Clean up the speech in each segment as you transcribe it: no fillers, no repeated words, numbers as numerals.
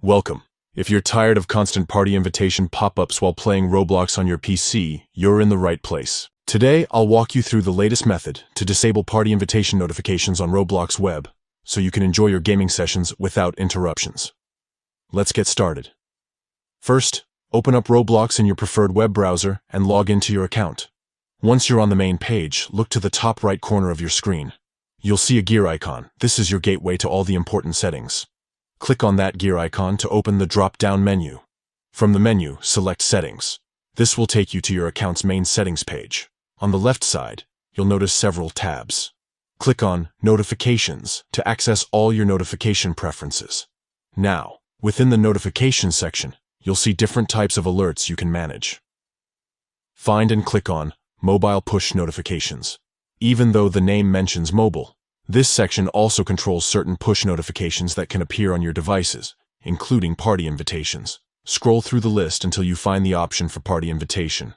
Welcome. If you're tired of constant party invitation pop-ups while playing Roblox on your PC, you're in the right place. Today, I'll walk you through the latest method to disable party invitation notifications on Roblox web, so you can enjoy your gaming sessions without interruptions. Let's get started. First, open up Roblox in your preferred web browser and log into your account. Once you're on the main page, look to the top right corner of your screen. You'll see a gear icon. This is your gateway to all the important settings. Click on that gear icon to open the drop-down menu. From the menu, select Settings. This will take you to your account's main settings page. On the left side, you'll notice several tabs. Click on Notifications to access all your notification preferences. Now, within the Notifications section, you'll see different types of alerts you can manage. Find and click on Mobile Push Notifications. Even though the name mentions mobile, this section also controls certain push notifications that can appear on your devices, including party invitations. Scroll through the list until you find the option for party invitation.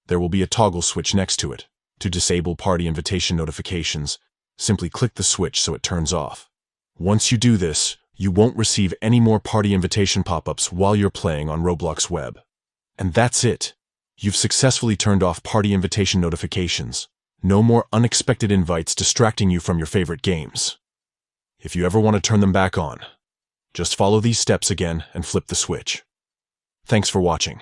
There will be a toggle switch next to it. To disable party invitation notifications, simply click the switch so it turns off. Once you do this, you won't receive any more party invitation pop-ups while you're playing on Roblox web. And that's it. You've successfully turned off party invitation notifications. No more unexpected invites distracting you from your favorite games. If you ever want to turn them back on, just follow these steps again and flip the switch. Thanks for watching.